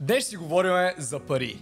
Днес си говорим за пари.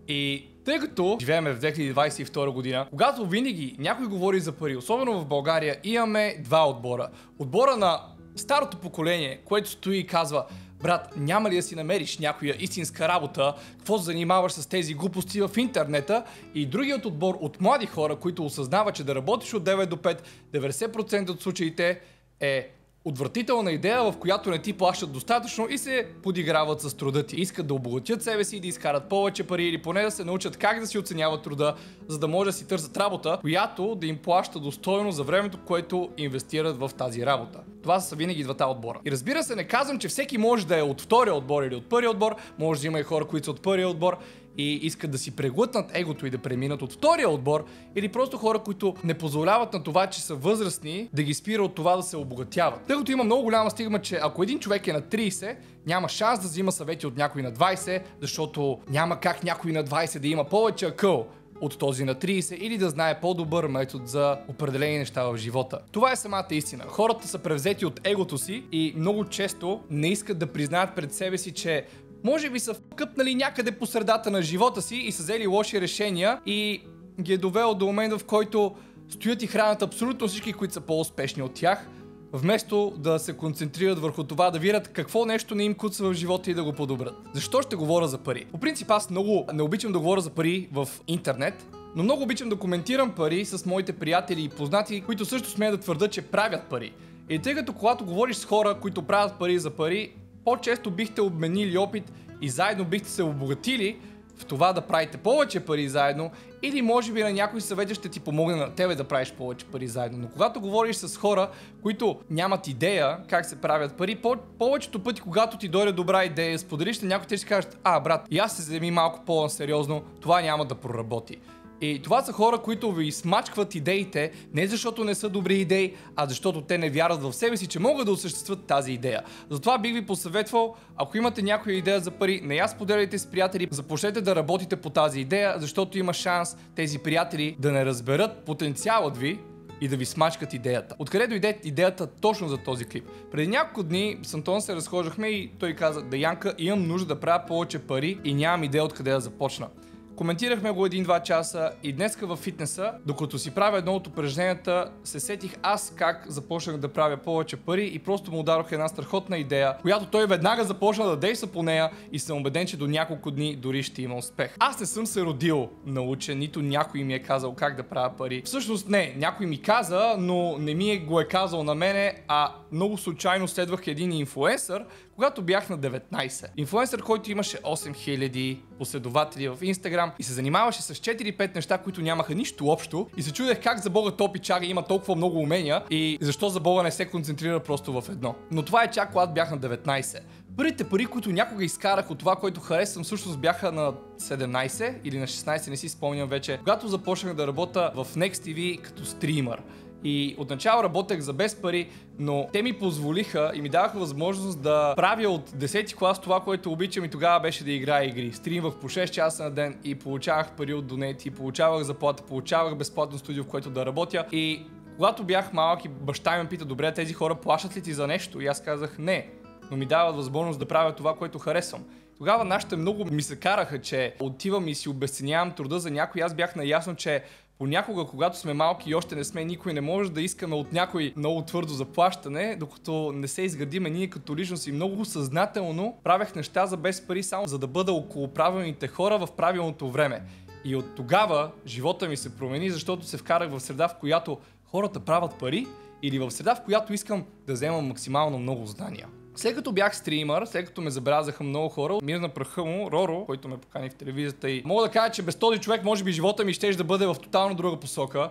И тъй като живеем в 2022 година, когато винаги някой говори за пари, особено в България, имаме два отбора. Отбора на старото поколение, което стои и казва: брат, няма ли да си намериш някоя истинска работа, какво се занимаваш с тези глупости в интернета? И другият отбор от млади хора, които осъзнават, че да работиш от 9 до 5, 90% от случаите е отвратителна идея, в която не ти плащат достатъчно и се подиграват с труда ти. Искат да обогатят себе си и да изкарат повече пари или поне да се научат как да си оценяват труда, за да може да си търсят работа, която да им плаща достойно за времето, което инвестират в тази работа. Това са винаги двата отбора. И разбира се, не казвам, че всеки може да е от втория отбор или от първия отбор, може да има и хора, които са от първия отбор и искат да си преглътнат егото и да преминат от втория отбор, или просто хора, които не позволяват на това, че са възрастни, да ги спира от това да се обогатяват. Тъй като има много голяма стигма, че ако един човек е на 30, няма шанс да взима съвети от някой на 20, защото няма как някой на 20 да има повече акъл от този на 30 или да знае по-добър метод за определени неща в живота. Това е самата истина. Хората са превзети от егото си и много често не искат да признаят пред себе си, че може би са вкъпнали някъде по средата на живота си и са взели лоши решения и ги е довело до момента, в който стоят и хранят абсолютно всички, които са по-успешни от тях, вместо да се концентрират върху това да видят какво нещо не им куца в живота и да го подобрят. Защо ще говоря за пари? По принцип аз много не обичам да говоря за пари в интернет, но много обичам да коментирам пари с моите приятели и познати, които също смеят да твърдят, че правят пари. И тъй като когато говориш с хора, които правят пари за пари, по-често бихте обменили опит и заедно бихте се обогатили в това да правите повече пари заедно, или може би на някой съвет ще ти помогне на тебе да правиш повече пари заедно. Но когато говориш с хора, които нямат идея как се правят пари, повечето пъти, когато ти дойде добра идея, споделиш на някой, те ще кажат: брат, и аз се вземи малко по-сериозно, това няма да проработи. И това са хора, които ви смачкват идеите, не защото не са добри идеи, а защото те не вярват в себе си, че могат да осъществят тази идея. Затова бих ви посъветвал, ако имате някоя идея за пари, не я споделяйте с приятели, започнете да работите по тази идея, защото има шанс тези приятели да не разберат потенциалът ви и да ви смачкат идеята. Откъде дойде идеята точно за този клип? Преди няколко дни с Антон се разхождахме и той каза: да, Янка, имам нужда да правя повече пари и нямам идея откъде да започна. Коментирахме го 1-2 часа и днеска във фитнеса, докато си правя едно от упражненията, се сетих аз как започнах да правя повече пари и просто му дадох една страхотна идея, която той веднага започна да действа по нея и съм убеден, че до няколко дни дори ще има успех. Аз не съм се родил научен, нито някой ми е казал как да правя пари. Всъщност не, някой ми каза, но не ми го е казал на мене, а много случайно следвах един инфлуенсър, когато бях на 19. Инфлуенсър, който имаше 8000 последователи в Instagram и се занимаваше с 4-5 неща, които нямаха нищо общо, и се чудех как за Бога Топи Чага има толкова много умения и защо за Бога не се концентрира просто в едно. Но това е чак когато бях на 19. Първите пари, които някога изкарах от това, което харесвам, всъщност бяха на 17 или на 16, не си спомням вече, когато започнах да работя в Next TV като стримър. И отначало работех за без пари, но те ми позволиха и ми даваха възможност да правя от 10-ти клас това, което обичам, и тогава беше да играя игри. Стримвах по 6 часа на ден и получавах пари от донети, получавах заплата, получавах безплатно студио, в което да работя. И когато бях малък и баща ми ме пита: добре, тези хора плащат ли ти за нещо? И аз казах: не, но ми дават възможност да правя това, което харесвам. Тогава нашите много ми се караха, че отивам и си обесценявам труда за някой. Аз бях наясно, че понякога, когато сме малки и още не сме никой, не може да искаме от някой много твърдо заплащане, докато не се изградиме ние като личност. И много съзнателно правех неща за без пари, само за да бъда около правилните хора в правилното време. И от тогава живота ми се промени, защото се вкарах в среда, в която хората правят пари, или в среда, в която искам да вземам максимално много знания. След като бях стримър, след като ме забелязаха много хора, мир на праха му, Роро, който ме покани в телевизията, и мога да кажа, че без този човек може би живота ми щеше да бъде в тотално друга посока,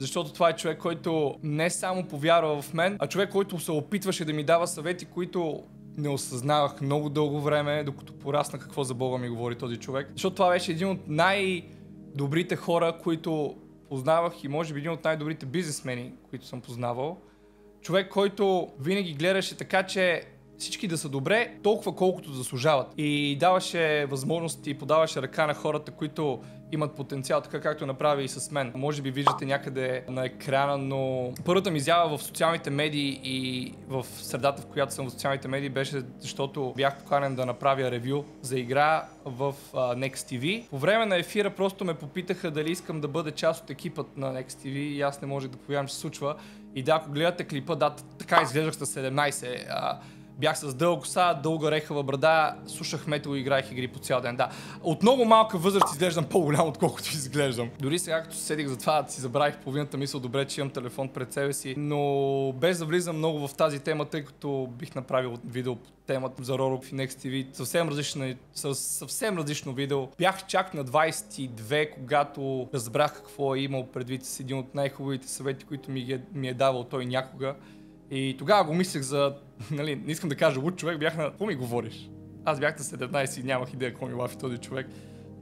защото това е човек, който не само повярва в мен, а човек, който се опитваше да ми дава съвети, които не осъзнавах много дълго време, докато порасна какво за Бога ми говори този човек. Защото това беше един от най-добрите хора, които познавах, и може би един от най-добрите бизнесмени, които съм познавал. Човек, който винаги гледаше така, че всички да са добре, толкова колкото заслужават. И даваше възможности и подаваше ръка на хората, които имат потенциал, така както направи и с мен. Може би виждате някъде на екрана, но първата ми изява в социалните медии и в средата, в която съм в социалните медии, беше защото бях поканен да направя ревю за игра в Next TV. По време на ефира просто ме попитаха дали искам да бъда част от екипът на Next TV и аз не можех да повярвам, че се случва. И да, ако гледате клипа, да, така изглеждах с 17. Бях с дълга коса, дълга рехава брада, слушах метал и играех игри по цял ден. Да, от много малка възраст изглеждам по-голям, отколкото изглеждам. Дори сега, като седих за това, си забравих половината мисъл, добре, че имам телефон пред себе си, но без да влизам много в тази тема, тъй като бих направил видео по темата за Ророк в Next TV, съвсем различно видео. Бях чак на 22, когато разбрах какво е имал предвид с един от най-хубавите съвети, които ми е давал той някога. И тогава го мислех за, нали, не искам да кажа луд човек, бях на... Какво ми говориш? Аз бях на 17 и нямах идея какво ми лафи този човек.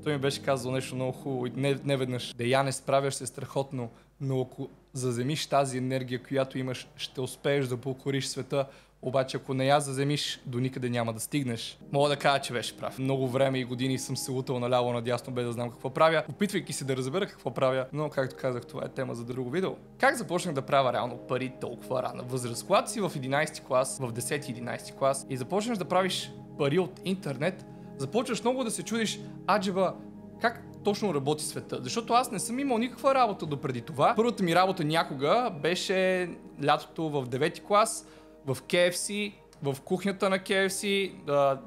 Той ми беше казал нещо много хубаво и не веднъж. Дея, не справяш се страхотно, но ако заземиш тази енергия, която имаш, ще успееш да покориш света. Обаче ако не я заземиш, до никъде няма да стигнеш. Мога да кажа, че беше прав. Много време и години съм се лутал наляво надясно, без да знам какво правя, опитвайки се да разбера какво правя, но както казах, това е тема за друго видео. Как започнах да правя реално пари толкова рана възраст? Когато си в 11 клас, в 10-11 клас и започнеш да правиш пари от интернет, започваш много да се чудиш, аджеба, как точно работи света. Защото аз не съм имал никаква работа допреди това. Първата ми работа някога беше лятото в 9 клас, в KFC, в кухнята на KFC,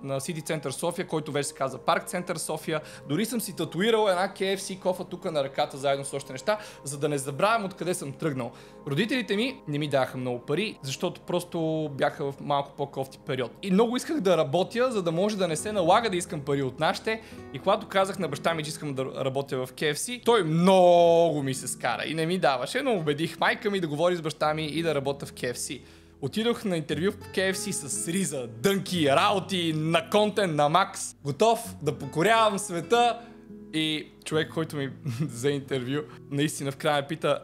на City Center София, който вече се казва Парк Център София. Дори съм си татуирал една KFC кофа тук на ръката, заедно с още неща, за да не забравям откъде съм тръгнал. Родителите ми не ми даваха много пари, защото просто бяха в малко по-кофти период. И много исках да работя, за да може да не се налага да искам пари от нашите. И когато казах на баща ми, че искам да работя в KFC, той много ми се скара и не ми даваше, но убедих майка ми да говори с баща ми и да работя в KFC. Отидох на интервю в KFC с риза, дънки, раути, на контент, на макс. Готов да покорявам света. И човек, който ми взе интервю, наистина в края ме пита: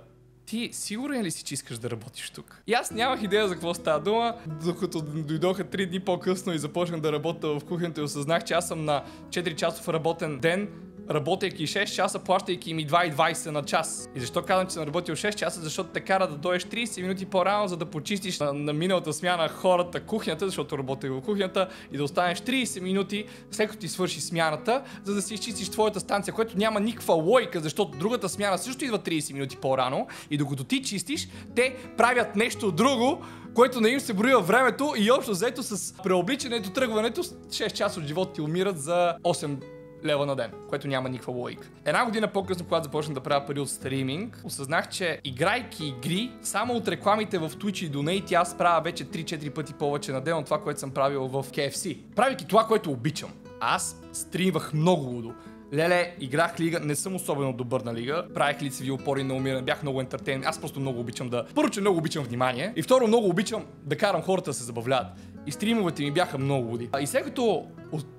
ти сигурен ли си, че искаш да работиш тук? И аз нямах идея за какво става дума, докато дойдоха 3 дни по-късно и започнах да работя в кухнята и осъзнах, че аз съм на 4 часов работен ден, работейки 6 часа, плащайки ми 2,20 на час. И защо казвам, че съм работил 6 часа? Защото те кара да дойдеш 30 минути по-рано, за да почистиш на миналата смяна хората кухнята, защото работех в кухнята, и да останеш 30 минути след като ти свърши смяната, за да си изчистиш твоята станция, което няма никаква логика, защото другата смяна също идва 30 минути по-рано и докато ти чистиш, те правят нещо друго, което не им се брои във времето и общо взето с преобличането, тръгването, 6 часа от живота ти умират за 8 лева на ден, което няма никаква логика. Една година по-късно, когато започнах да правя пари от стриминг, осъзнах, че играйки игри, само от рекламите в Twitch и Donate, аз правя вече 3-4 пъти повече на ден от това, което съм правил в KFC. Правейки това, което обичам. Аз стримвах много лудо. Леле, играх лига, не съм особено добър на лига, правих лицеви опори на умиране, бях много ентертейн. Аз просто много обичам първо, че много обичам внимание и второ, много обичам да карам хората да се забавляват. И стримовете ми бяха много луди. И след като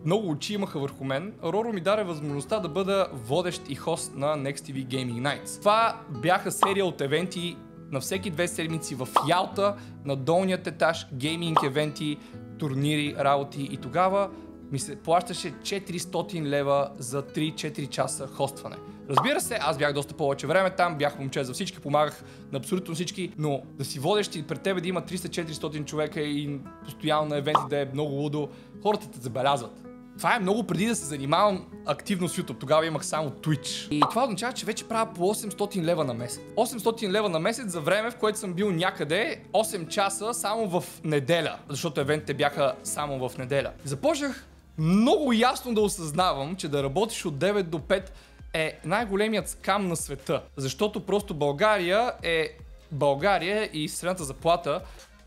много очи имаха върху мен, Роро ми даде възможността да бъда водещ и хост на Next TV Gaming Nights. Това бяха серия от евенти на всеки 2 седмици в Ялта, на долният етаж, гейминг евенти, турнири, работи, и тогава ми се плащаше 400 лева за 3-4 часа хостване. Разбира се, аз бях доста повече време там, бях момче за всички, помагах на абсолютно всички, но да си водещ и пред тебе да има 300-400 човека и постоянно на евенти да е много лудо, хората те забелязват. Това е много преди да се занимавам активно с YouTube, тогава имах само Twitch. И това означава, че вече правя по 800 лева на месец. 800 лева на месец за време, в което съм бил някъде 8 часа само в неделя, защото евентите бяха само в неделя. Започнах много ясно да осъзнавам, че да работиш от 9 до 5 е най-големият скам на света. Защото просто България и средната заплата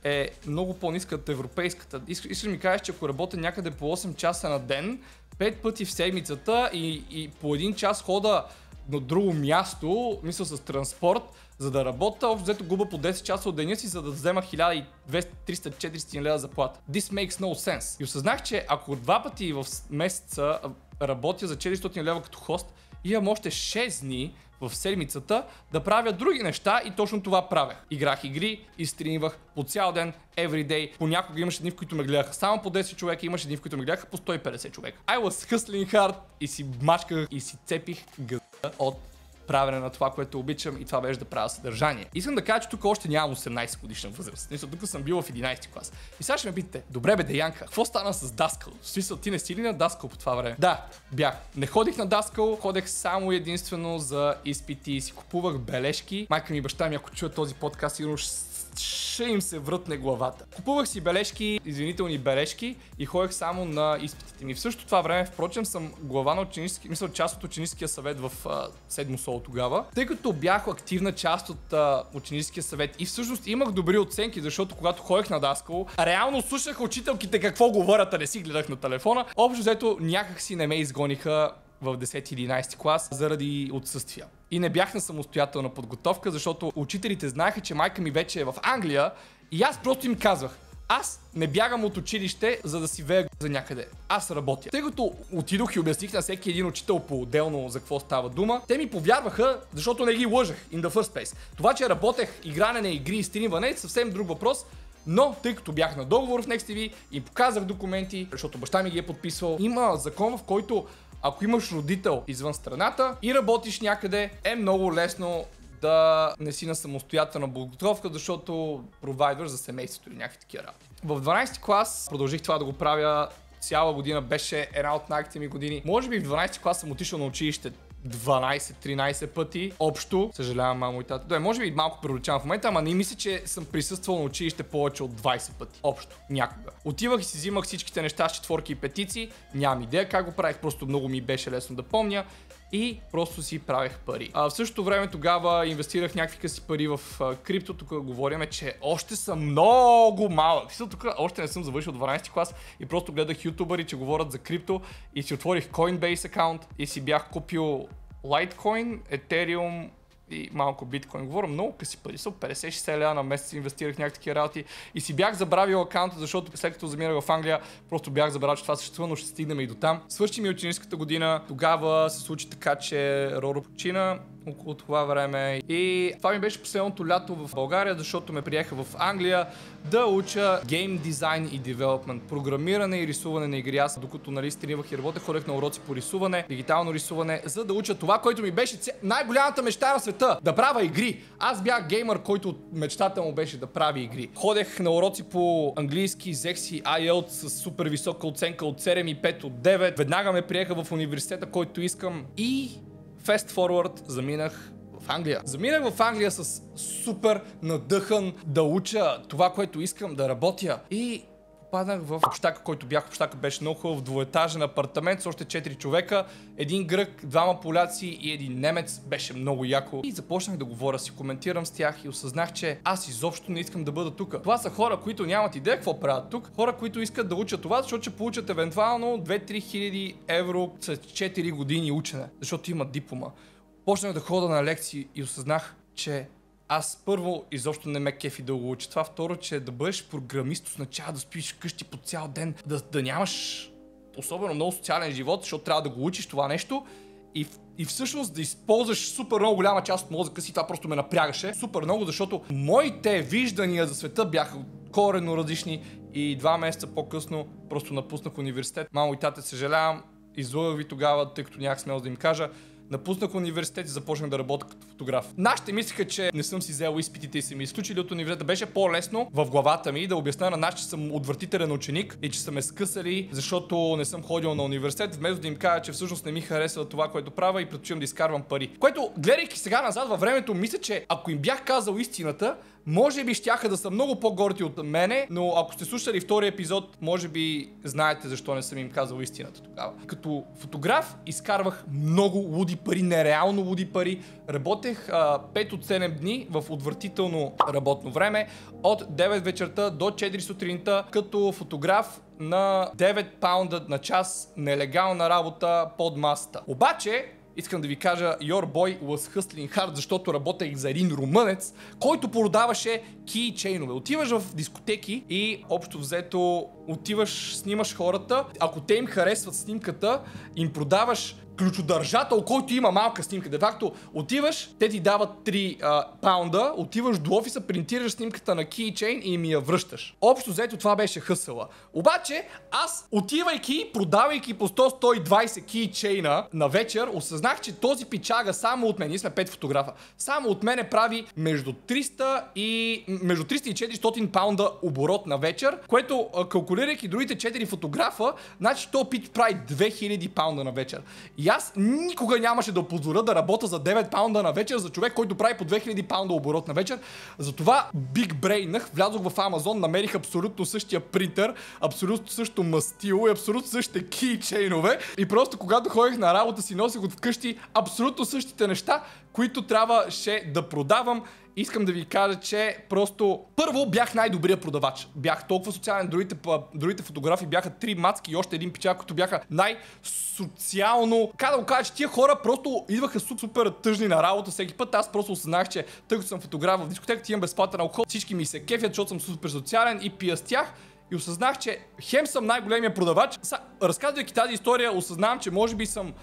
е много по-ниска от европейската. Искаш да ми кажеш, че ако работя някъде по 8 часа на ден, 5 пъти в седмицата и по 1 час хода на друго място, мисля с транспорт, за да работя, общо взето губа по 10 часа от деня си, за да взема 1200, 300, 400 лева заплата. This makes no sense. И осъзнах, че ако 2 пъти в месеца работя за 400 лева като хост имам още 6 дни в седмицата да правя други неща и точно това правех. Играх игри и стримвах по цял ден, everyday. Понякога имаше дни, в които ме гледаха само по 10 човека, имаше дни, в които ме гледаха по 150 човека. I was hustling hard и си мачках и си цепих гъда от правене на това, което обичам и това беше да правя съдържание. Искам да кажа, че тук още нямам 18 годишна възраст. Тук съм бил в 11 клас. И сега ще ме питате, добре бе, Деянка, какво стана с Даскал? В смисъл, ти не си ли на Даскал по това време? Да, бях. Не ходих на Даскал, ходех само единствено за изпити и си купувах бележки. Майка ми и баща ми, ако чуят този подкаст, сигурно ще им се врътне главата. Купувах си бележки, извинителни бележки и ходех само на изпитите ми. В същото това време, впрочем, съм глава на част от ученическия съвет в седмо соло тогава, тъй като бях активна част от ученическия съвет и всъщност имах добри оценки, защото когато ходех на Даскал, реално слушах учителките какво говорят, а не си гледах на телефона. Общо взето някак си не ме изгониха в 10 или 11 клас заради отсъствия. И не бях на самостоятелна подготовка, защото учителите знаеха, че майка ми вече е в Англия и аз просто им казвах, аз не бягам от училище, за да си вея за някъде. Аз работя. Тъй като отидох и обясних на всеки един учител по-отделно за какво става дума, те ми повярваха, защото не ги лъжех in the first place. Това, че работех игране на игри и стримване е съвсем друг въпрос, но тъй като бях на договор в NextTV и показах документи, защото баща ми ги е подписвал, има закон, в който ако имаш родител извън страната и работиш някъде, е много лесно да не си на самостоятелна подготовка, защото провайдваш за семейството или някакви такива работи. В 12 клас продължих това да го правя цяла година, беше една от най-аките ми години. Може би в 12 клас съм отишъл на училище 12-13 пъти общо. Съжалявам, мамо и тата. Да, може би малко преувеличавам в момента, ама не мисля, че съм присъствал на училище повече от 20 пъти. Общо. Някога. Отивах и си взимах всичките неща с четворки и петици. Нямам идея как го правих, просто много ми беше лесно да помня. И просто си правех пари. В същото време тогава инвестирах някакви къси пари в крипто. Тук говорим, че още съм много малък. Тук още не съм завършил 12 клас и просто гледах ютубъри, че говорят за крипто и си отворих Coinbase акаунт и си бях купил Litecoin, Ethereum и малко биткоин. Говоря много къси пари, са 50-60 лева на месец, инвестирах някакви такива работи и си бях забравил акаунта, защото след като заминах в Англия, просто бях забравил, че това съществува, но ще стигнем и до там. Свърши ми ученическата година, тогава се случи така, че Роро почина около това време и това ми беше последното лято в България, защото ме приеха в Англия да уча гейм дизайн и девелопмент, програмиране и рисуване на игри. Аз докато стримвах и работех, ходех на уроци по рисуване, дигитално рисуване, за да уча това, което ми беше най-голямата мечта на света, да правя игри. Аз бях геймър, който мечтата му беше да прави игри. Ходех на уроци по английски, взех си IELTS с супер висока оценка от 7,5 от 9. Веднага ме приеха в университета, който искам и fast forward заминах в Англия. Заминах в Англия с супер надъхан да уча това, което искам, да работя. И попаднах в общака, който бях. Общака беше много хубав, двуетажен апартамент с още 4 човека. Един грък, двама поляци и един немец. Беше много яко. И започнах да говоря, си коментирам с тях и осъзнах, че аз изобщо не искам да бъда тук. Това са хора, които нямат идея какво правят тук. Хора, които искат да учат това, защото ще получат евентуално 2-3 хиляди евро след 4 години учене. Защото имат диплома. Почнах да хода на лекции и осъзнах, че аз първо изобщо не ме кефи да го уча това. Второ, че да бъдеш програмист означава да спиш вкъщи по цял ден, да нямаш особено много социален живот, защото трябва да го учиш това нещо и всъщност да използваш супер много голяма част от мозъка си. Това просто ме напрягаше супер много, защото моите виждания за света бяха коренно различни и 2 месеца по-късно просто напуснах университет. Мамо и тате, съжалявам, излъгах ви тогава, тъй като нямах смелост да им кажа. Напуснах университет и започнах да работя като фотограф. Нашите мислеха, че не съм си взел изпитите и са ми изключили от университета. Беше по-лесно в главата ми да обясня на нас, че съм отвратителен ученик и че са ме скъсали, защото не съм ходил на университет, вместо да им кажа, че всъщност не ми харесва това, което правя и предпочитам да изкарвам пари. Което, гледайки сега назад във времето, мисля, че ако им бях казал истината, може би щяха да са много по-горди от мене, но ако сте слушали втория епизод, може би знаете защо не съм им казал истината тогава. Като фотограф изкарвах много луди пари, нереално луди пари. Работех 5 от 7 дни в отвратително работно време, от 9 вечерта до 4 сутринта, като фотограф на 9 паунда на час нелегална работа под масата. Обаче, искам да ви кажа, your boy was hustling hard, защото работех за един румънец, който продаваше кейчейнове. Отиваш в дискотеки и общо взето отиваш, снимаш хората, ако те им харесват снимката, им продаваш ключодържател, който има малка снимка. Де факто отиваш, те ти дават 3 паунда, отиваш до офиса, принтираш снимката на keychain и ми я връщаш. Общо взето това беше хъсъла. Обаче аз, отивайки, продавайки по 100-120 keychain на вечер, осъзнах, че този пичага само от мен, ние сме 5 фотографа, само от мене прави между 300 и 400 паунда оборот на вечер, което калкулирайки другите 4 фотографа, значи то пич прави 2000 паунда на вечер. И аз никога нямаше да позволя да работя за 9 паунда на вечер за човек, който прави по 2000 паунда оборот на вечер. Затова big brainах, влязох в Амазон, намерих абсолютно същия принтер, абсолютно същото мастило и абсолютно същите кейчейнове. И просто когато ходих на работа си носих от вкъщи абсолютно същите неща, които трябваше да продавам. Искам да ви кажа, че просто първо бях най-добрият продавач. Бях толкова социален, другите фотографи бяха 3 мацки и още един пичак, които бяха най-социално. Как да го кажа, че тия хора просто идваха супер тъжни на работа всеки път. Аз просто осъзнах, че тъй като съм фотограф в дискотеката, имам безплатен алкохол, всички ми се кефят, защото съм супер социален и пия с тях. И осъзнах, че хем съм най-големия продавач. Разказвайки тази история, осъзнавам, че може би съм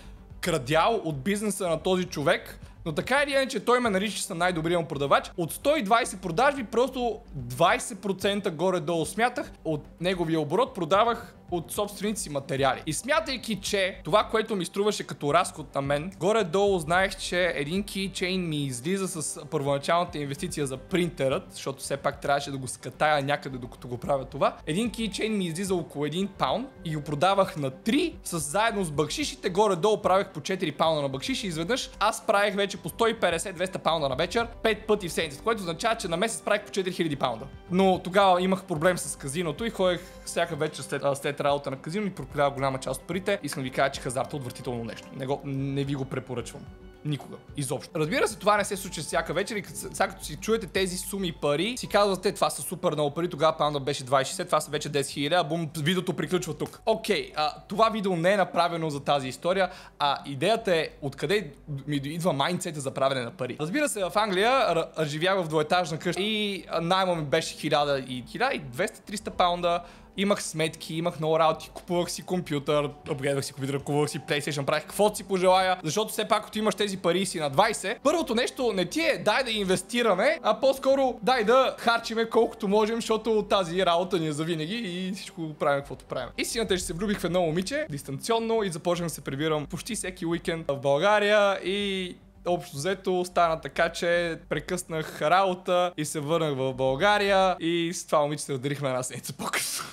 крадял от бизнеса на този човек. Но така или иначе той ме нарича, че съм най-добрият му продавач. От 120 продажби, просто 20% горе-долу смятах от неговия оборот, продавах от собствените си материали. И смятайки, че това, което ми струваше като разход на мен, горе-долу знаех, че един кейчейн ми излиза с първоначалната инвестиция за принтерът, защото все пак трябваше да го скатая някъде докато го правя това. Един кейчейн ми излиза около 1 паунд и го продавах на 3, заедно с бакшишите, горе-долу правех по 4 паунда на бакшиши. Изведнъж аз правих вече по 150-200 паунда на вечер, 5 пъти в седмицата, което означава, че на месец правих по 4000 паунда. Но тогава имах проблем с казиното и ходех всяка вечер след работа на казино и проклява голяма част от парите. Искам да ви кажа, че хазарт е отвратително нещо. Не ви го препоръчвам. Никога. Изобщо. Разбира се, това не се случва всяка вечер и сега като си чуете тези суми пари, си казвате, това са супер много пари, тогава паунда беше 2060, това са вече 10 000, а бум, видеото приключва тук. Окей, това видео не е направено за тази история, а идеята е откъде ми идва майндсета за правене на пари. Разбира се, в Англия живях в двоетажна къща и найма ми беше 1200-300 паунда. Имах сметки, имах много работи, купувах си компютър, апгрейдвах си компютър, купувах си PlayStation, правих каквото си пожелая, защото все пак, като имаш тези пари си на 20, първото нещо не ти е дай да инвестираме, а по-скоро дай да харчиме колкото можем, защото тази работа ни е завинаги и всичко го правим каквото правим. Истината е, че се влюбих в едно момиче, дистанционно, и започнах да се прибирам почти всеки уикенд в България и общо взето стана така, че прекъснах работа и се върнах в България и с това момиче се разделихме една седмица по-късно.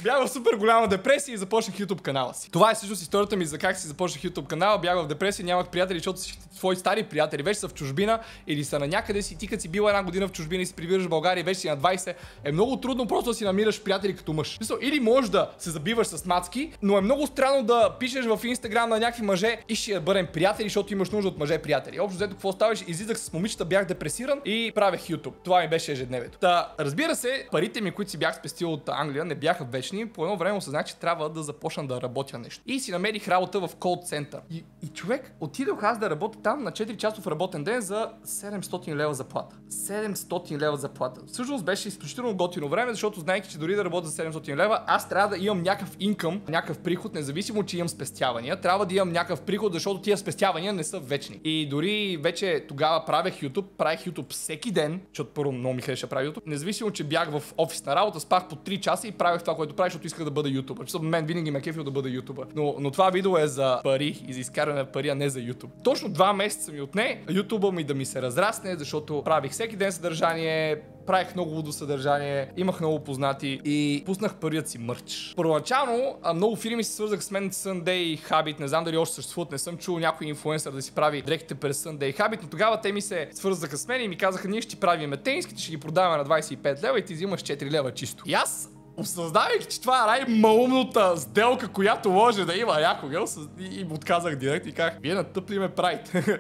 Бях в супер голяма депресия и започнах YouTube канала си. Това е всъщност историята ми за как си започнах YouTube канала. Бях в депресия, нямах приятели, защото всички твои стари приятели вече са в чужбина или са на някъде си. Ти като си бил една година в чужбина и си прибираш в България и вече си на 20, е много трудно просто да си намираш приятели като мъж. Или можеш да се забиваш с мацки, но е много странно да пишеш в Инстаграм на някакви мъже и ще бъдем приятели, защото имаш нужда от мъже приятели. Общо взето какво ставаш? Излизах с момичета, бях депресиран и правех YouTube. Това ми беше ежедневието. Разбира се, парите ми, които си бях спестил от Англия, не бяха вечни. По едно време осъзнах, че трябва да започна да работя нещо. И си намерих работа в call center. И човек, отидох аз да работя там на 4-часов работен ден за 700 лева заплата. 700 лева заплата. Всъщност беше изключително готино време, защото знаеки, че дори да работя за 700 лева, аз трябва да имам някакъв инкъм, някакъв приход, независимо, че имам спестявания. Трябва да имам някакъв приход, защото тия спестявания не са вечни. И дори вече тогава правих YouTube всеки ден, защото първо много ми хареша да правя YouTube. Независимо, че бях в офисна работа, спах по 3 часа и правих това, което правих, защото исках да бъда ютубър. Защото мен винаги ме кефил да бъда ютубър. Но това видео е за пари и за изкарване на пари, а не за YouTube. Точно 2 месеца ми отне ютуба ми да ми се разрасне, защото правих всеки ден съдържание, правих много лудо съдържание, имах много познати и пуснах първият си мърч. Първоначално много фирми се свързах с мен Sunday Habit, не знам дали още съществуват, не съм чул някой инфлуенсър да си прави дрехите през Sunday Habit, но тогава те ми се свързаха с мен и ми казаха, ние ще ти правим тениските, ще ги продаваме на 25 лева и ти взимаш 4 лева чисто. И аз осъзнавайки, че това е най-малумната сделка, която може да има някога, и му отказах директ и казах, вие на тъпли ме правите.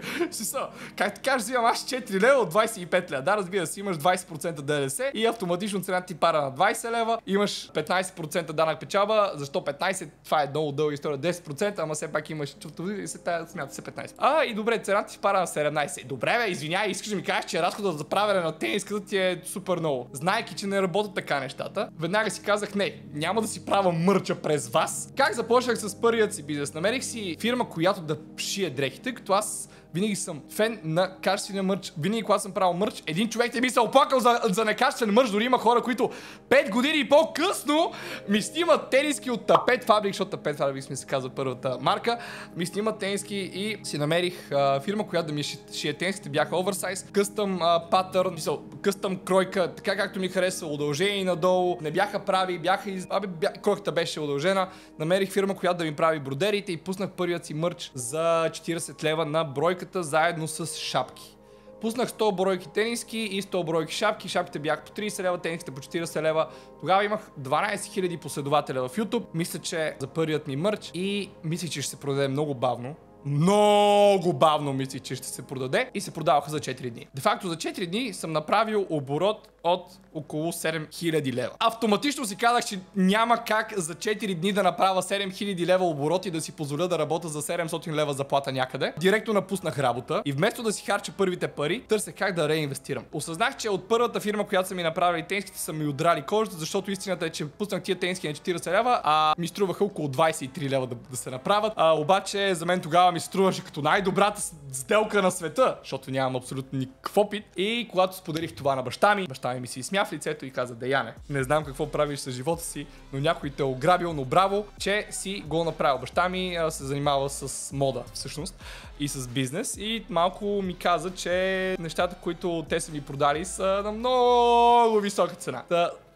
Как ти кажеш, взимам аз 4 лева от 25 лева. Да, разбира се, имаш 20% ДДС и автоматично цената ти пара на 20 лева, имаш 15% данък печалба. Защо 15? Това е много дълга история. 10%, ама все пак имаш чувство и се смята се 15. И добре, цената ти пара на 17. Добре, бе, извиняй, искаш да ми кажеш, че разходът за правене на тениската ти е супер много. Знайки, че не работят така нещата, веднага си казах, не, няма да си правя мърча през вас. Как започнах с първият си бизнес? Намерих си фирма, която да шие дрехите, като аз винаги съм фен на качествения мърч. Винаги, когато съм правил мърч, един човек не би се оплакал за некачествен мърч. Дори има хора, които 5 години и по-късно ми снимат тениски от Tapet Fabric, защото Tapet Fabric ми се казва първата марка. Ми снимат тениски и си намерих фирма, която да ми шие тениските. Бяха оверсайз, къстъм патърн, къстъм кройка, така както ми харесва, удължение надолу. Не бяха прави, кройката беше удължена. Намерих фирма, която да ми прави бродерите и пуснах първият си мърч за 40 лева на бройка, заедно с шапки. Пуснах 100 бройки тениски и 100 бройки шапки. Шапките бяха по 30 лева, тениските по 40 лева. Тогава имах 12 000 последователя в YouTube. Мисля, че за първият ми мърч и мислих, че ще се продаде много бавно. Много бавно мислих, че ще се продаде и се продаваха за 4 дни. Де факто за 4 дни съм направил оборот от около 7000 лева. Автоматично си казах, че няма как за 4 дни да направя 7000 лева оборот и да си позволя да работя за 700 лева заплата някъде. Директно напуснах работа и вместо да си харча първите пари, търсех как да реинвестирам. Осъзнах, че от първата фирма, която са ми направили тениските, са ми удрали кожата, защото истината е, че пуснах тия тениски на 40 лева, а ми струваха около 23 лева да се направят. Обаче за мен тогава ми струваше като най-добрата сделка на света, защото нямам абсолютно никакъв опит. И когато споделих това на баща ми се изсмя в лицето и каза: Деяне, не знам какво правиш с живота си, но някой те е ограбил, но браво, че си го направил. Баща ми се занимава с мода всъщност и с бизнес и малко ми каза, че нещата, които те са ми продали, са на много висока цена.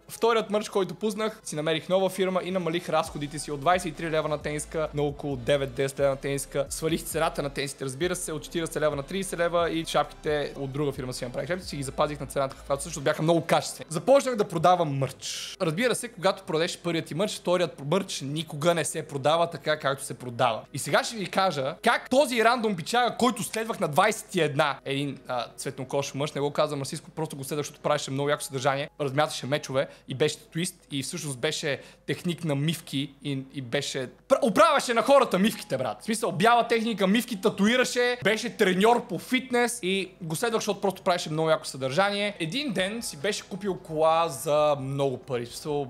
Вторият мърч, който пуснах, си намерих нова фирма и намалих разходите си от 23 лева на тениска на около 9-10 лева на тениска. Свалих цената на тениските, разбира се, от 40 лева на 30 лева и шапките от друга фирма си направих. Шапките си ги запазих на цената, каквато също бяха много качествени. Започнах да продавам мърч. Разбира се, когато продадеш първият ти мърч, вторият мърч никога не се продава така, както се продава. И сега ще ви кажа как този рандом пичага, който следвах на 21, един цветнокош мъж, не го казвам расистко, просто го следвах, защото правеше много яко съдържание, размяташе мечове и беше твист и всъщност беше техник на мивки и беше... Оправяше на хората мивките, брат. В смисъл, бяла техника, мивки татуираше, беше треньор по фитнес и го следвах, защото просто правеше много яко съдържание. Един ден си беше купил кола за много пари.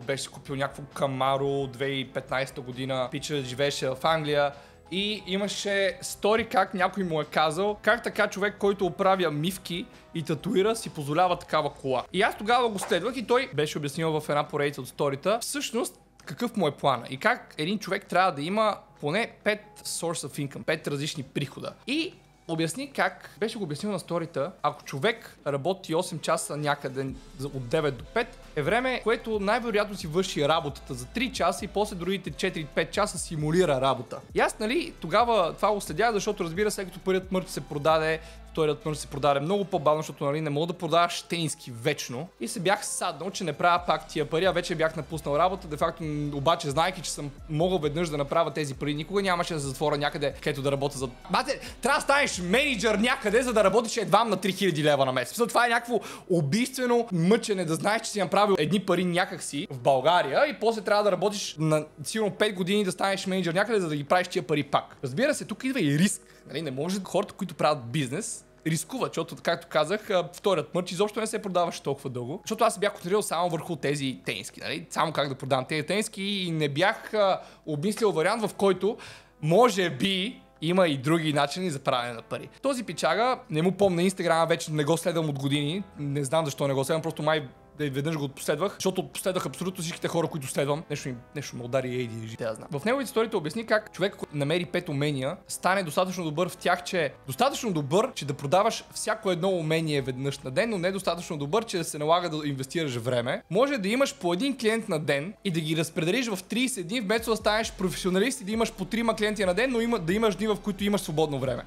Беше купил някакво Камаро 2015 година. Пича живееше в Англия. И имаше стори как някой му е казал как така човек, който оправя мивки и татуира, си позволява такава кола. И аз тогава го следвах и той беше обяснил в една поредица от сторита всъщност какъв му е плана и как един човек трябва да има поне 5 source of income, 5 различни прихода. И обясни как, беше го обяснил на сторита, ако човек работи 8 часа някъде от 9 до 5, е време, което най-вероятно си върши работата за 3 часа и после другите 4-5 часа симулира работа. И аз, тогава това го следях, защото разбира се, като първият мърч се продаде, вторият мърч се продаде много по-бавно, защото не мога да продаваш тениски вечно. И се бях саднал, че не правя пак тия пари, а вече бях напуснал работа. Де факто, обаче, знайки, че съм могъл веднъж да направя тези пари, никога нямаше да се затворя някъде, където да работя за... Бате, трябва да станеш менеджер някъде, за да работиш едва на 3000 лева на месец. Това е някакво убийствено мъчене, да знаеш, че си направил едни пари някакси в България и после трябва да работиш на сигурно 5 години да станеш менеджер някъде, за да ги правиш тия пари пак. Разбира се, тук идва и риск. Не може хората, които правят бизнес, рискуват, защото, както казах, вторият мърч изобщо не се продаваше толкова дълго, защото аз се бях концентрирал само върху тези тениски, само как да продавам тези тениски и не бях обмислил вариант, в който може би има и други начини за правене на пари. Този пичага, не му помня Инстаграма, вече не го следвам от години, не знам защо не го следвам, просто май веднъж го последвах, защото последвах абсолютно всичките хора, които следвам. Нещо ме удари ADHD, те да знам. В неговите историята обясни как човек, който намери 5 умения, стане достатъчно добър в тях, че достатъчно добър, че да продаваш всяко едно умение веднъж на ден, но не достатъчно добър, че да се налага да инвестираш време. Може да имаш по един клиент на ден и да ги разпределиш в 30 дни, вместо да станеш професионалист и да имаш по 3 клиенти на ден, но да имаш дни, в които имаш свободно време.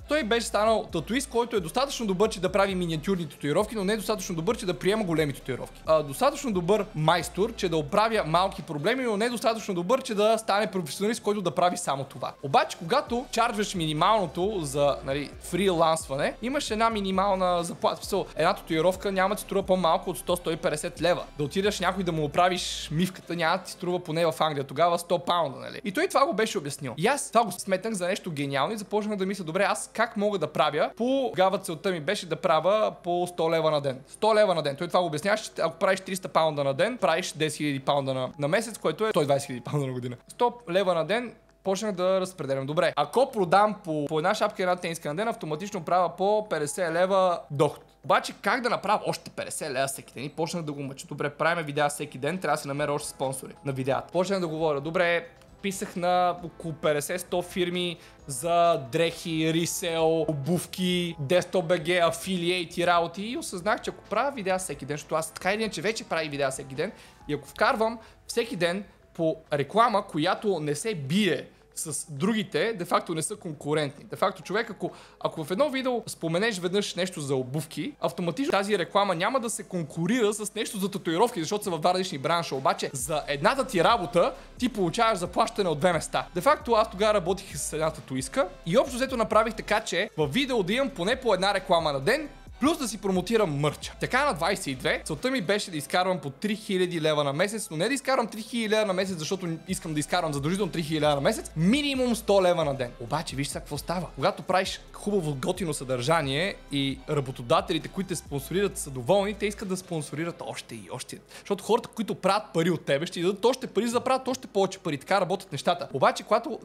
Той беше станал татуист, който е достатъчно добър, че да прави миниатюрни татуировки, но не е достатъчно добър, че да приема големи татуировки. татуировки. Достатъчно добър майстор, че да оправя малки проблеми, но не достатъчно добър, че да стане професионалист, който да прави само това. Обаче, когато чарджваш минималното за фрилансване, имаш една минимална заплата. Една татуировка няма да ти струва по-малко от 100-150 лева. Да отидеш някой да му оправиш мивката, няма да ти струва поне в Англия. Тогава 100 паунда, нали? И той това го беше обяснил. И аз това го сметнах за нещо гениално и започнах да мисля, добре, аз как мога да правя? Тогава целта ми беше да правя по 100 лева на ден. 100 лева на ден. Той това го обясняваше, че ако правиш 300 паунда на ден, правиш 10 000 паунда на месец, което е 120 000 паунда на година. 100 лева на ден почнах да разпределям. Добре, ако продам по една шапка и една тениска на ден, автоматично правя по 50 лева доход. Обаче как да направя още 50 лева всеки ден? И почнах да го мъча. Добре, правим видеа всеки ден, трябва да си намеря още спонсори на видеята. Почнах да говоря. Добре, писах на около 50-100 фирми за дрехи, ресел, обувки, Desktop.bg, афилиейти работи и осъзнах, че ако правя видеа всеки ден, защото аз така или иначе вече прави видеа всеки ден и ако вкарвам всеки ден по реклама, която не се бие с другите, де-факто не са конкурентни. Де-факто човек, ако в едно видео споменеш веднъж нещо за обувки, автоматично тази реклама няма да се конкурира с нещо за татуировки, защото са в два различни бранша. Обаче за едната ти работа ти получаваш заплащане от две места. Де-факто аз тогава работих с една татуистка и общо взето направих така, че в видео да имам поне по една реклама на ден, плюс да си промотирам мърча. Така на 22, целта ми беше да изкарвам по 3000 лева на месец, но не да изкарвам 3000 лева на месец, защото искам да изкарвам задължително 3000 лева на месец, минимум 100 лева на ден. Обаче виж сега какво става. Когато правиш хубаво готино съдържание и работодателите, които те спонсорират, са доволни, те искат да спонсорират още и още. Защото хората, които правят пари от тебе, ще дадат още пари, за да правят още повече пари. Така работят нещата. Обаче, когато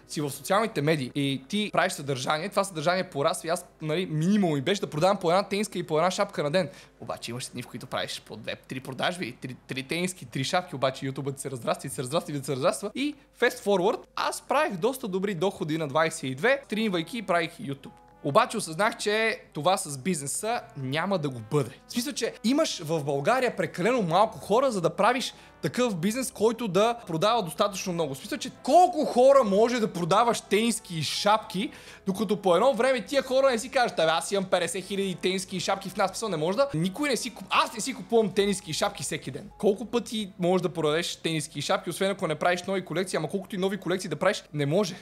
си в социалните медии и ти правиш съдържание, това съдържание порасва и аз минимум ми беше да продавам по една тениска и по една шапка на ден. Обаче имаш дни, в които правиш по 2-3 продажби, 3 тениски, 3 шапки, обаче ютубът се разраства и fast forward, аз правих доста добри доходи на 22, тренирайки и правих YouTube. Обаче осъзнах, че това с бизнеса няма да го бъде. В смисъл, че имаш в България прекалено малко хора, за да правиш такъв бизнес, който да продава достатъчно много. В смисъл, че колко хора може да продаваш тениски и шапки, докато по едно време тия хора не си кажат, аз имам 50 000 тениски и шапки в нас. Смисъл, не може да. Аз не си купувам тениски и шапки всеки ден. Колко пъти можеш да продадеш тениски и шапки, освен ако не правиш нови колекции, ама колкото и нови колекции да правиш, не може.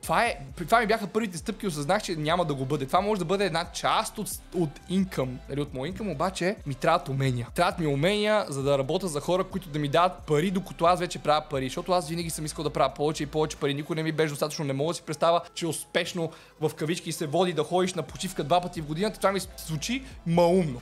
Това ми бяха първите стъпки, осъзнах, че няма да го бъде. Това може да бъде една част от инкъм, от моят инкъм, обаче ми трябват умения. Трябват ми умения, за да работя за хора, които да ми дават пари, докато аз вече правя пари. Защото аз винаги съм искал да правя повече и повече пари. Никой не ми беше достатъчно. Не мога да си представя, че успешно в кавички се води да ходиш на почивка 2 пъти в годината. Това ми звучи маумно.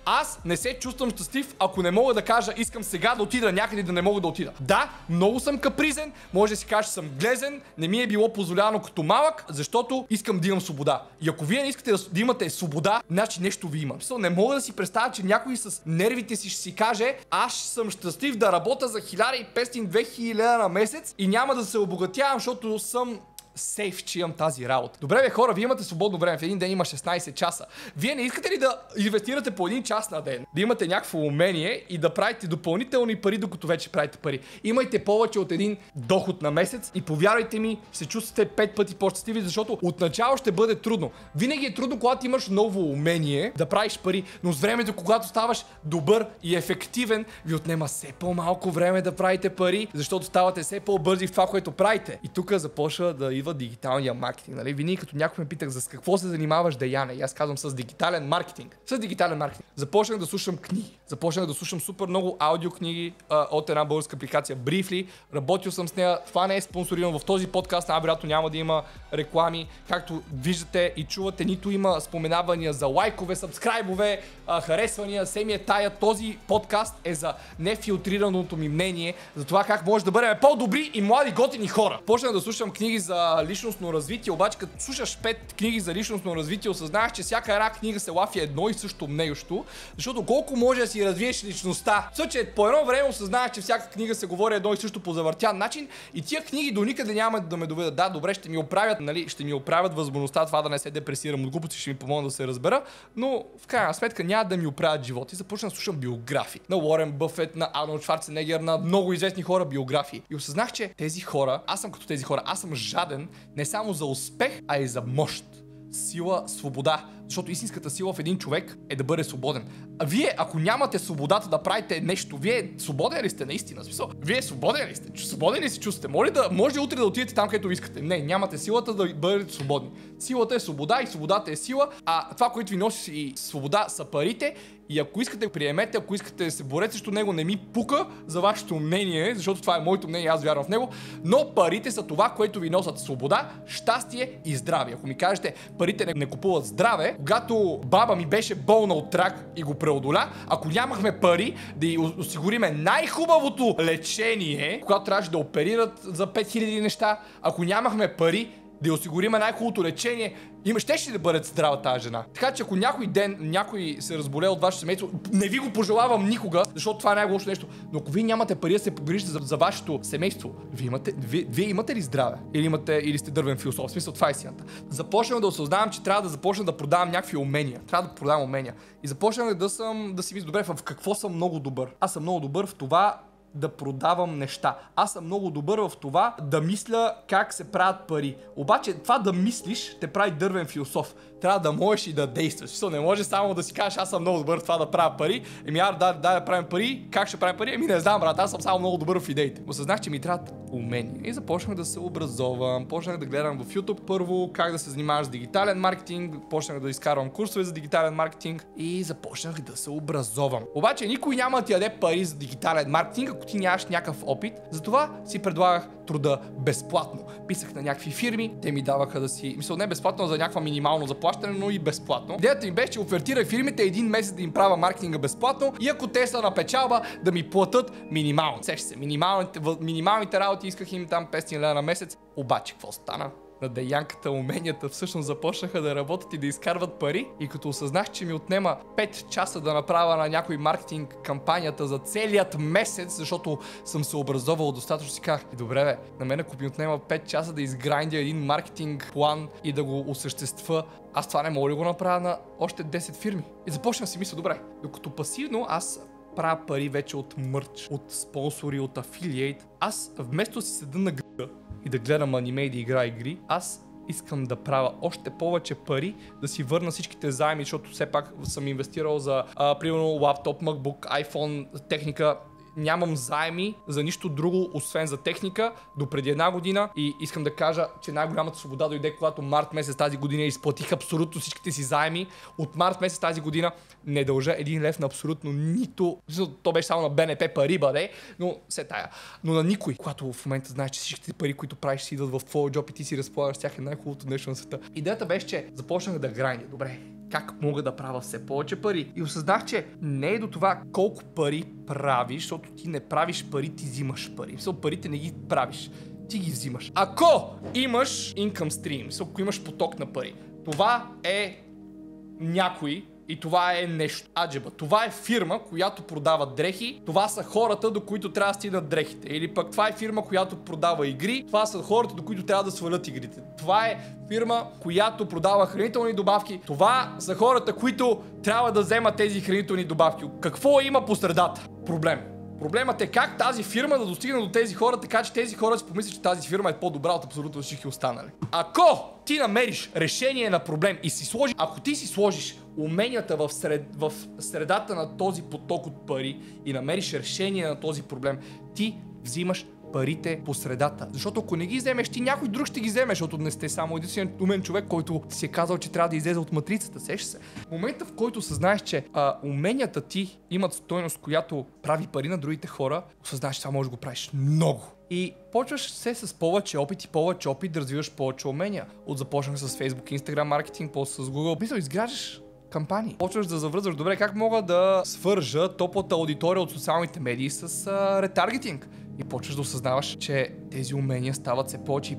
Аз не се чувствам щастлив, ако не мога да кажа, искам сега да отида някъде да не мога да отида. Да, много съм капризен, може да си кажа, че съм глезен, не ми е било позволявано като малък, защото искам да имам свобода. И ако вие не искате да имате свобода, значи нещо ви имам. Не мога да си представя, че някой с нервите си ще си каже, аз съм щастлив да работя за 1500-2000 лева на месец и няма да се обогатявам, защото съм сейф, че имам тази работа. Добре бе хора, вие имате свободно време, в един ден има 16 часа. Вие не искате ли да инвестирате по 1 час на ден? Да имате някакво умение и да правите допълнителни пари, докато вече правите пари. Имайте повече от един доход на месец и повярвайте ми, се чувствате 5 пъти по-щастливи, защото отначало ще бъде трудно. Винаги е трудно, когато имаш ново умение да правиш пари, но с времето, когато ставаш добър и ефективен, ви отнема все по-малко време да правите пари, защото ставате все по-бързи в това, което правите. И тук започва да идва дигиталния маркетинг. Винаги като някой ме питах с какво се занимаваш, Деяне, и аз казвам с дигитален маркетинг. С дигитален маркетинг. Започнах да слушам книги. Започнах да слушам супер много аудиокниги от една българска апликация Briefly. Работил съм с нея. Това не е спонсорирано в този подкаст. Най-вероятно няма да има реклами. Както виждате и чувате, нито има споменавания за лайкове, сабскрайбове, харесвания. Все ми е тая. Този подкаст е за нефилтрираното ми мнение за това как може да бъдем по-добри и млади готини хора. Почнах да слушам книги за личностно развитие, обаче като слушаш 5 книги за личностно развитие, осъзнаваш, че всяка една книга се лафи едно и също мнещо, защото колко може да си развиеш личността. Че по едно време осъзнаваш, че всяка книга се говори едно и също по завъртян начин и тия книги до никъде няма да ме доведат. Да, добре, ще ми оправят, ще ми оправят възможността това да не се депресирам от глупости, ще ми помогна да се разбера, но в крайна сметка няма да ми оправят живота. И започна да слушам биографии на Уорен Бъфет, на Арнолд Шварценегер, на много известни хора биографии. И осъзнах, че тези хора, аз съм като тези хора, аз съм жаден не само за успех, а и за мощ, сила, свобода, Защото истинската сила в един човек е да бъде свободен. А вие, ако нямате свободата да правите нещо, вие свободен ли сте наистина? Смисъл, вие свободен ли сте? Свободен ли се чувствате? Може ли утре да отидете там, където искате? Не, нямате силата да бъдете свободни. Силата е свобода и свободата е сила, а това, което ви носи и свобода, са парите. И ако искате, приемете, ако искате да се борете срещу него, не ми пука за вашето мнение, защото това е моето мнение, аз вярвам в него, но парите са това, което ви носят свобода, щастие и здраве. Ако ми кажете, парите не купуват здраве, когато баба ми беше болна от рак и го преодоля, ако нямахме пари да й осигуриме най-хубавото лечение, когато трябваше да оперират за 5000 неща, ако нямахме пари да й осигуриме най-хубавото лечение, щеше да бъде здрава тази жена. Така че ако някой ден някой се разболее от вашето семейство, не ви го пожелавам никога, защото това е най-лошо нещо. Но ако вие нямате пари да се погрижите за вашето семейство, вие имате ли здраве? Или сте дървен философ? В смисъл, това е истината. Започнах да осъзнавам, че трябва да започна да продавам някакви умения. Трябва да продавам умения. И започнах да си мисля, добре, в какво съм много добър. Аз съм много добър в това да продавам неща. Аз съм много добър в това да мисля как се правят пари. Обаче това да мислиш те прави дървен философ. Трябва да можеш и да действаш. Не може само да си кажеш, аз съм много добър в това да правя пари. Да правим пари. Как ще правим пари? Не знам, брат, аз съм само много добър в идеите. Осъзнах, че ми трябват умения. И започнах да се образовам. Почнах да гледам в YouTube първо как да се занимаваш с дигитален маркетинг. Почнах да изкарвам курсове за дигитален маркетинг и започнах да се образовам. Обаче никой няма да ти даде пари за дигитален маркетинг, ако ти нямаш някакъв опит. Затова си предлагах труда безплатно. Писах на някакви фирми, те ми даваха не безплатно за някаква минимално заплащане, но и безплатно. Идеята ми беше, че офертирах фирмите един месец да им правя маркетинга безплатно и ако те са на печалба, да ми платят минимално. Сеща се, минималните работи исках им там 500 лева на месец. Обаче, какво стана? На деянката уменията всъщност започнаха да работят и да изкарват пари. И като осъзнах, че ми отнема 5 часа да направя на някой маркетинг кампанията за целият месец, защото съм се образовал достатъчно, си казах, добре бе, на мен ако ми отнема 5 часа да изграндя един маркетинг план и да го осъществя, аз това не мога ли го направя на още 10 фирми? И започнах да си мисля, добре, докато пасивно аз правя пари вече от мърч, от спонсори, от афилиейт, аз вместо си седа на гъда и да гледам аниме и да играя игри, аз искам да правя още повече пари, да си върна всичките заеми, защото все пак съм инвестирал за примерно лаптоп, MacBook, iPhone, техника. Нямам заеми за нищо друго, освен за техника, до преди една година и искам да кажа, че най-голямата свобода дойде, когато март месец тази година изплатих абсолютно всичките си заеми. От март месец тази година не дължа 1 лев на абсолютно нито. То беше само на БНП пари, бъде, но се тая. Но на никой, когато в момента знаеш, че всичките пари, които правиш, си идват в твоя джоб и ти си разполагаш с тях, е най-хубавото нещо на света. Идеята беше, че започнах да грайня. Добре, как мога да правя все повече пари? И осъзнах, че не е до това колко пари правиш, защото ти не правиш пари, ти взимаш пари. Парите не ги правиш, ти ги взимаш. Ако имаш income stream, ако имаш поток на пари, това е някой и това е нещо. Аджеба. Това е фирма, която продава дрехи. Това са хората, до които трябва да стигнат дрехите. Или пък това е фирма, която продава игри. Това са хората, до които трябва да свалят игрите. Това е фирма, която продава хранителни добавки. Това са хората, които трябва да вземат тези хранителни добавки. Какво има по средата? Проблем. Проблемът е как тази фирма да достигне до тези хора, така че тези хора си помислят, че тази фирма е по-добра от абсолютно всички останали. Ако ти намериш решение на проблем и ако ти си сложиш уменията в средата на този поток от пари и намериш решение на този проблем, ти взимаш парите по средата. Защото ако не ги вземеш, ти някой друг ще ги вземе, защото не сте само единствен умен човек, който си е казал, че трябва да излезе от матрицата. Сещаш се. В момента, в който съзнаеш, че уменията ти имат стойност, която прави пари на другите хора, осъзнаеш, че това можеш да го правиш много. И почваш се с повече опит да развиваш повече умения. Започнах с Facebook, Instagram маркетинг, после с Google. Изграждаш кампании. Почваш да завръзваш, добре, как мога да свържа топлата аудитория от социалните медии с ретаргетинг. И почваш да осъзнаваш, че тези умения стават все повече.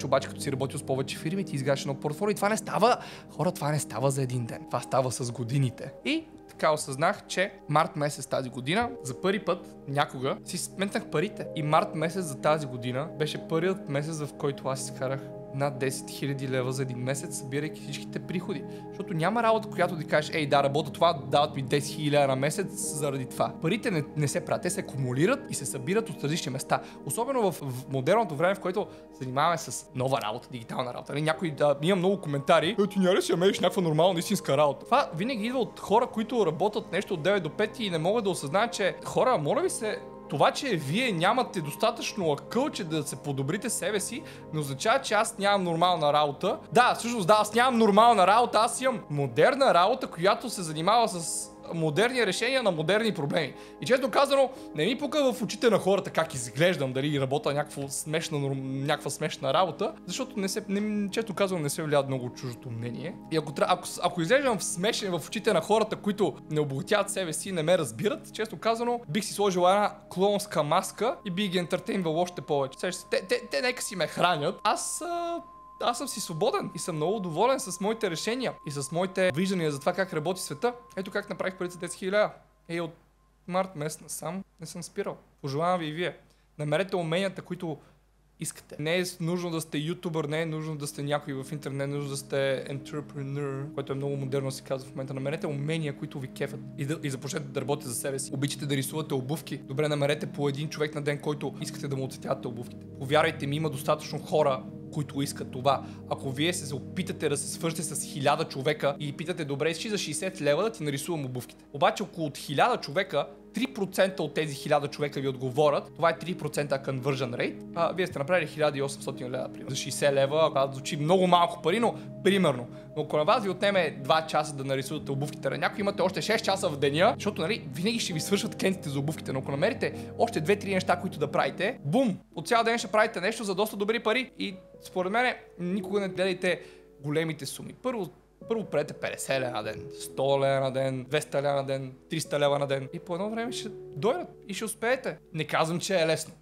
Обаче като си работил с повече фирми, ти изграждаш едно портфолио и това не става. Хора, това не става за един ден. Това става с годините. И така осъзнах, че март месец тази година, за първи път някога си сметнах парите. И март месец за тази година беше първият месец, в който аз изкарах над 10 000 лева за един месец, събирайки всичките приходи. Защото няма работа, която да кажеш, ей, да, работа това, дават ми 10 000 лева на месец заради това. Парите не се правят, те се акумулират и се събират от различни места. Особено в модерното време, в което се занимаваме с нова работа, дигитална работа. Някой има много коментари, ти няма ли си намериш някаква нормална истинска работа? Това винаги идва от хора, които работят нещо от 9 до 5 и не могат да осъзнаят, че хора, моля ви се, това, че вие нямате достатъчно акъл, че да се подобрите себе си, не означава, че аз нямам нормална работа. Да, всъщност да, аз нямам нормална работа, аз имам модерна работа, която се занимава с модерни решения на модерни проблеми. И честно казано, не ми пука в очите на хората как изглеждам, дали работя някаква смешна работа, защото честно казано не се влияе много от чуждото мнение. И ако изглеждам смешен в очите на хората, които не обогатяват себе си и не ме разбират, честно казано, бих си сложил една клоунска маска и бих ги ентертейнвал още повече. Те нека си ме хранят. Аз съм си свободен и съм много доволен с моите решения и с моите виждания за това как работи света. Ето как направих преди 10 000 лева. От март месец насам не съм спирал. Пожелавам ви и вие. Намерете уменията, които искате. Не е нужно да сте ютубър, не е нужно да сте някой в интернет, не е нужно да сте entrepreneur, което е много модерно да се казва в момента. Намерете умения, които ви кефят и започнете да работите за себе си. Обичате да рисувате обувки. Добре, намерете по един човек на ден, който искате да му оцветявате обувките. Повярвайте ми, има достатъчно хора, които искат това. Ако вие се опитате да се свържете с 1000 човека и питате, добре, искаш за 60 лева да ти нарисувам обувките. Обаче около 1000 човека, 3% от тези 1000 човека ви отговорят, това е 3% conversion rate, вие сте направили 1800 лева, примерно. За 60 лева, това звучи много малко пари, но примерно. Но ако на вас ви отнеме 2 часа да нарисувате обувките на някой, имате още 6 часа в деня, защото нали, винаги ще ви свършват клиентите за обувките, но ако намерите още 2-3 неща, които да правите, бум! От цял ден ще правите нещо за доста добри пари и според мен никога не гледайте големите суми. Първо правете 50 лева на ден, 100 лева на ден, 200 лева на ден, 300 лева на ден и по едно време ще дойдат и ще успеете. Не казвам, че е лесно.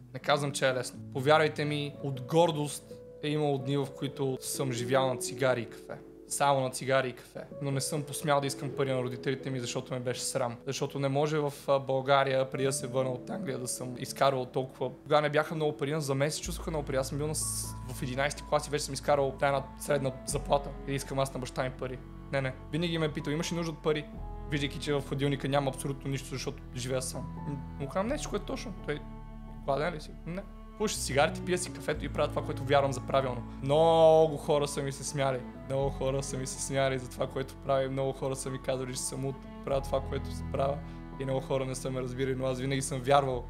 Повярвайте ми, от гордост е имало дни, в които съм живял на цигари и кафе. Само на цигари и кафе. Но не съм посмял да искам пари на родителите ми, защото ме беше срам. Защото не може в България, преди да се върна от Англия, да съм изкарвал толкова. Тогава не бяха много пари, за мен се чувстваха много пари. Аз съм бил в 11 клас и вече съм изкарвал една средна заплата. И искам аз на баща ми пари. Не. Винаги ме е питал, имаш ли нужда от пари? Виждайки, че в хладилника няма абсолютно нищо, защото живея сам. Му казвам нещо, което е точно. Той гладен ли си? Не. Пуша цигарите, пия си кафето и правя това, което вярвам за правилно. Много хора са ми се смяли за това, което правя. Много хора са ми казали, че съм от правя това, което се правя. И много хора не са ме разбирали, но аз винаги съм вярвал.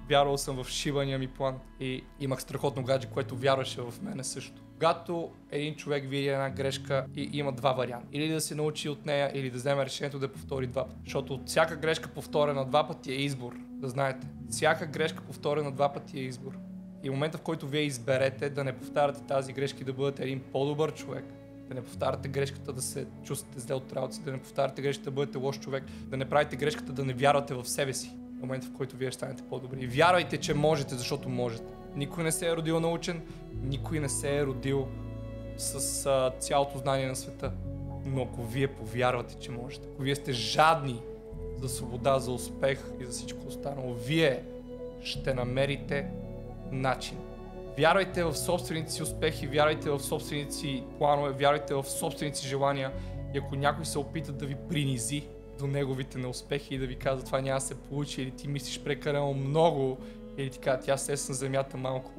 Вярвал съм в шибания ми план. И имах страхотно гадже, което вярваше в мене също. Когато един човек види една грешка и има два варианта. Или да се научи от нея, или да вземе решението да я повтори два пъти. Защото от всяка грешка повторена два пъти е избор. Да знаете. Всяка грешка повторена два пъти е избор. И в момента, в който вие изберете да не повтаряте тази грешка и да бъдете един по-добър човек, да не повтаряте грешката да се чувствате зле от работа си, да не повтаряте грешката да бъдете лош човек, да не правите грешката да не вярвате в себе си. В момента, в който вие станете по-добри. И вярвайте, че можете, защото можете. Никой не се е родил научен, никой не се е родил с цялото знание на света. Но ако вие повярвате, че можете, ако вие сте жадни за свобода, за успех и за всичко останало, вие ще намерите начин. Вярвайте в собствените си успехи, вярвайте в собствените си планове, вярвайте в собствените си желания. И ако някой се опита да ви принизи до неговите неуспехи и да ви казва това няма да се получи, или ти мислиш прекалено много, или ти казва тя сес на земята малко,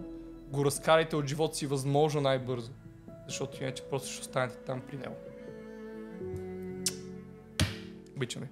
го разкарайте от живота си възможно най-бързо, защото иначе просто ще останете там при него. Обичам ви.